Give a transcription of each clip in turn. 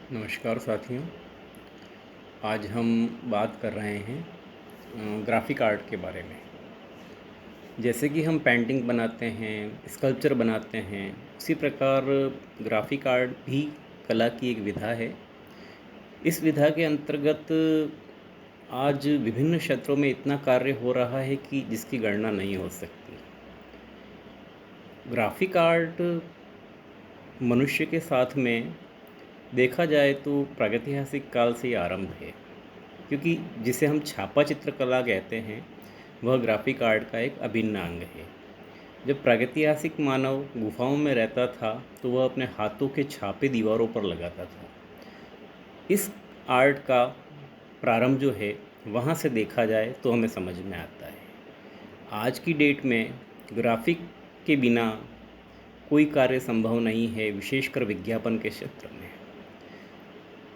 नमस्कार साथियों। आज हम बात कर रहे हैं ग्राफिक आर्ट के बारे में। जैसे कि हम पेंटिंग बनाते हैं, स्कल्पचर बनाते हैं, उसी प्रकार ग्राफिक आर्ट भी कला की एक विधा है। इस विधा के अंतर्गत आज विभिन्न क्षेत्रों में इतना कार्य हो रहा है कि जिसकी गणना नहीं हो सकती। ग्राफिक आर्ट मनुष्य के साथ में देखा जाए तो प्रागैतिहासिक काल से ही आरंभ है, क्योंकि जिसे हम छापा चित्रकला कहते हैं वह ग्राफिक आर्ट का एक अभिन्न अंग है। जब प्रागैतिहासिक मानव गुफाओं में रहता था तो वह अपने हाथों के छापे दीवारों पर लगाता था। इस आर्ट का प्रारंभ जो है वहाँ से देखा जाए तो हमें समझ में आता है। आज की डेट में ग्राफिक के बिना कोई कार्य संभव नहीं है, विशेषकर विज्ञापन के क्षेत्र में।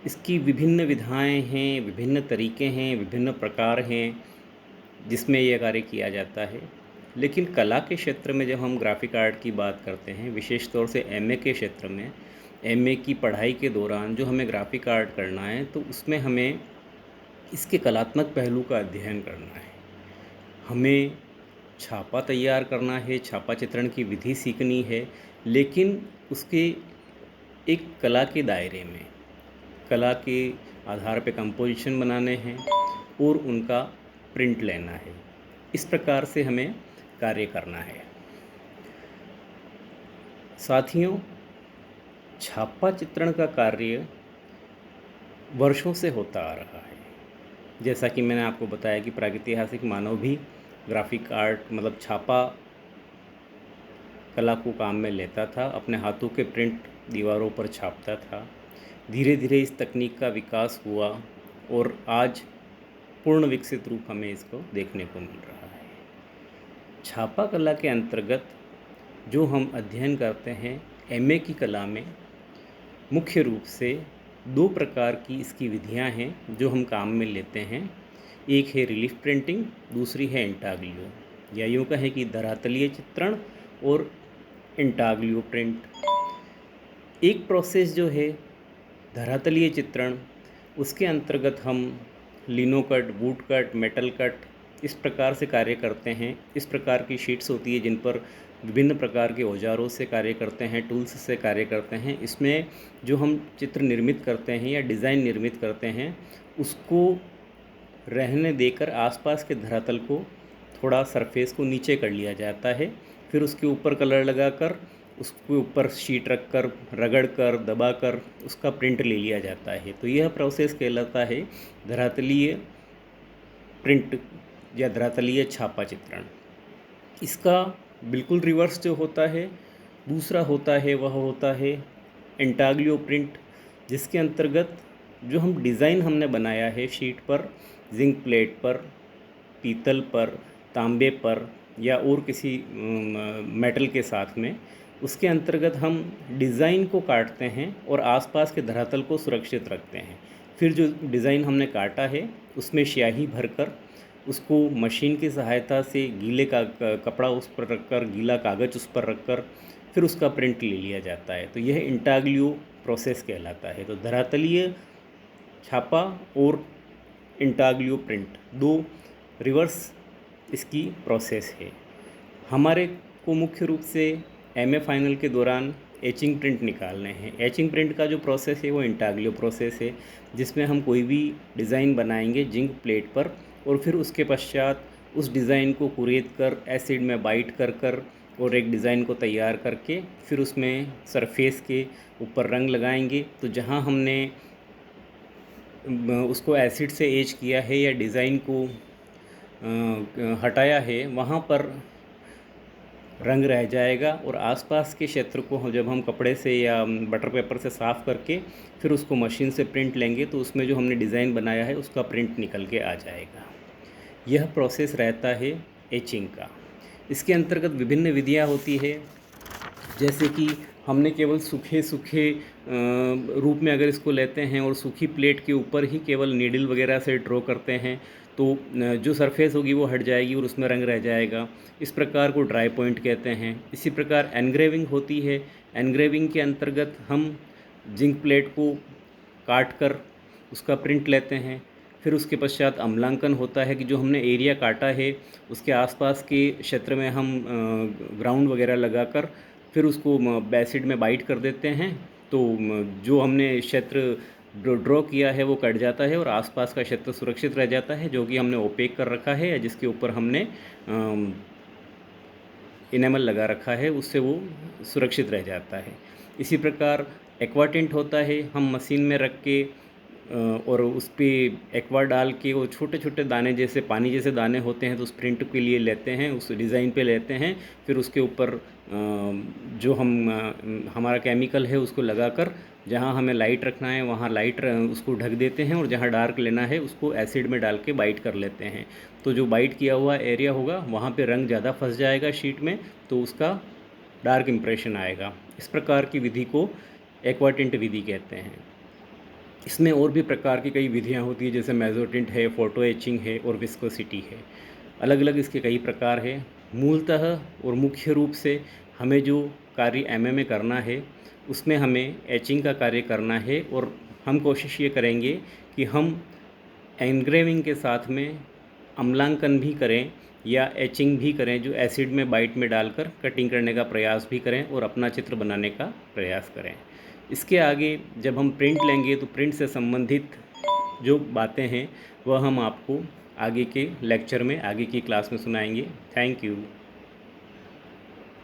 इसकी विभिन्न विधाएं हैं, विभिन्न तरीके हैं, विभिन्न प्रकार हैं जिसमें यह कार्य किया जाता है। लेकिन कला के क्षेत्र में जब हम ग्राफिक आर्ट की बात करते हैं, विशेष तौर से एमए के क्षेत्र में, एमए की पढ़ाई के दौरान जो हमें ग्राफिक आर्ट करना है तो उसमें हमें इसके कलात्मक पहलू का अध्ययन करना है। हमें छापा तैयार करना है, छापा चित्रण की विधि सीखनी है, लेकिन उसके एक कला के दायरे में, कला के आधार पे कंपोजिशन बनाने हैं और उनका प्रिंट लेना है। इस प्रकार से हमें कार्य करना है। साथियों, छापा चित्रण का कार्य वर्षों से होता आ रहा है। जैसा कि मैंने आपको बताया कि प्रागैतिहासिक मानव भी ग्राफिक आर्ट मतलब छापा कला को काम में लेता था, अपने हाथों के प्रिंट दीवारों पर छापता था। धीरे धीरे इस तकनीक का विकास हुआ और आज पूर्ण विकसित रूप हमें इसको देखने को मिल रहा है। छापा कला के अंतर्गत जो हम अध्ययन करते हैं एमए की कला में, मुख्य रूप से दो प्रकार की इसकी विधियां हैं जो हम काम में लेते हैं। एक है रिलीफ प्रिंटिंग, दूसरी है इंटाग्लियो, या यूँ कहें कि धरातलीय चित्रण और इंटाग्लियो प्रिंट। एक प्रोसेस जो है धरातलीय चित्रण, उसके अंतर्गत हम लिनो cut, would cut, metal cut इस प्रकार से कार्य करते हैं। इस प्रकार की शीट्स होती है जिन पर विभिन्न प्रकार के औजारों से कार्य करते हैं, टूल्स से कार्य करते हैं। इसमें जो हम चित्र निर्मित करते हैं या डिज़ाइन निर्मित करते हैं उसको रहने देकर आसपास के धरातल को थोड़ा सरफेस को नीचे कर लिया जाता है। फिर उसके ऊपर कलर लगाकर, उसके ऊपर शीट रख कर, रगड़ कर, दबा कर उसका प्रिंट ले लिया जाता है। तो यह प्रोसेस कहलाता है धरातलीय प्रिंट या धरातलीय छापा चित्रण। इसका बिल्कुल रिवर्स जो होता है, दूसरा होता है, वह होता है इंटाग्लियो प्रिंट, जिसके अंतर्गत जो हम डिज़ाइन हमने बनाया है शीट पर, जिंक प्लेट पर, पीतल पर, तांबे पर या और किसी मेटल के साथ में, उसके अंतर्गत हम डिज़ाइन को काटते हैं और आसपास के धरातल को सुरक्षित रखते हैं। फिर जो डिज़ाइन हमने काटा है उसमें स्याही भरकर उसको मशीन की सहायता से गीले का कपड़ा उस पर रखकर, गीला कागज़ उस पर रखकर फिर उसका प्रिंट ले लिया जाता है। तो यह इंटाग्लियो प्रोसेस कहलाता है। तो धरातलीय छापा और इंटाग्लियो प्रिंट दो रिवर्स इसकी प्रोसेस है। हमारे को मुख्य रूप से एमए फाइनल के दौरान एचिंग प्रिंट निकालने हैं। एचिंग प्रिंट का जो प्रोसेस है वो इंटाग्लियो प्रोसेस है, जिसमें हम कोई भी डिज़ाइन बनाएंगे जिंक प्लेट पर और फिर उसके पश्चात उस डिज़ाइन को कुरेद कर एसिड में बाइट कर कर और एक डिज़ाइन को तैयार करके फिर उसमें सरफेस के ऊपर रंग लगाएंगे। तो जहाँ हमने उसको एसिड से एच किया है या डिज़ाइन को हटाया है वहाँ पर रंग रह जाएगा और आसपास के क्षेत्र को जब हम कपड़े से या बटर पेपर से साफ़ करके फिर उसको मशीन से प्रिंट लेंगे तो उसमें जो हमने डिज़ाइन बनाया है उसका प्रिंट निकल के आ जाएगा। यह प्रोसेस रहता है एचिंग का। इसके अंतर्गत विभिन्न विधियाँ होती है, जैसे कि हमने केवल सूखे सूखे रूप में अगर इसको लेते हैं और सूखी प्लेट के ऊपर ही केवल नीडल वगैरह से ड्रॉ करते हैं तो जो सरफेस होगी वो हट जाएगी और उसमें रंग रह जाएगा। इस प्रकार को ड्राई पॉइंट कहते हैं। इसी प्रकार एनग्रेविंग होती है। एनग्रेविंग के अंतर्गत हम जिंक प्लेट को काट कर उसका प्रिंट लेते हैं। फिर उसके पश्चात अम्लांकन होता है कि जो हमने एरिया काटा है उसके आसपास के क्षेत्र में हम ग्राउंड वगैरह लगाकर फिर उसको बेसिड में बाइट कर देते हैं। तो जो हमने क्षेत्र ड्रॉ किया है वो कट जाता है और आसपास का क्षेत्र सुरक्षित रह जाता है, जो कि हमने ओपेक कर रखा है या जिसके ऊपर हमने इनेमल लगा रखा है, उससे वो सुरक्षित रह जाता है। इसी प्रकार एक्वाटिंट होता है, हम मशीन में रख के और उस पर एक्वा डाल के वो छोटे छोटे दाने जैसे पानी जैसे दाने होते हैं तो उस प्रिंट के लिए लेते हैं, उस डिज़ाइन पे लेते हैं। फिर उसके ऊपर जो हमारा केमिकल है उसको लगाकर जहाँ हमें लाइट रखना है वहाँ लाइट उसको ढक देते हैं और जहाँ डार्क लेना है उसको एसिड में डाल के बाइट कर लेते हैं। तो जो बाइट किया हुआ एरिया होगा वहाँ पे रंग ज़्यादा फंस जाएगा शीट में, तो उसका डार्क इम्प्रेशन आएगा। इस प्रकार की विधि को एक्वाटिंट विधि कहते हैं। इसमें और भी प्रकार की कई विधियाँ होती हैं, जैसे मेज़ोटिंट है, फ़ोटो एचिंग है और विस्कोसिटी है। अलग अलग इसके कई प्रकार हैं। मूलतः और मुख्य रूप से हमें जो कार्य एमए में करना है उसमें हमें एचिंग का कार्य करना है और हम कोशिश ये करेंगे कि हम एनग्रेविंग के साथ में अम्लांकन भी करें या एचिंग भी करें, जो एसिड में बाइट में डालकर कटिंग करने का प्रयास भी करें और अपना चित्र बनाने का प्रयास करें। इसके आगे जब हम प्रिंट लेंगे तो प्रिंट से संबंधित जो बातें हैं वह हम आपको आगे के लेक्चर में, आगे की क्लास में सुनाएंगे। Thank you.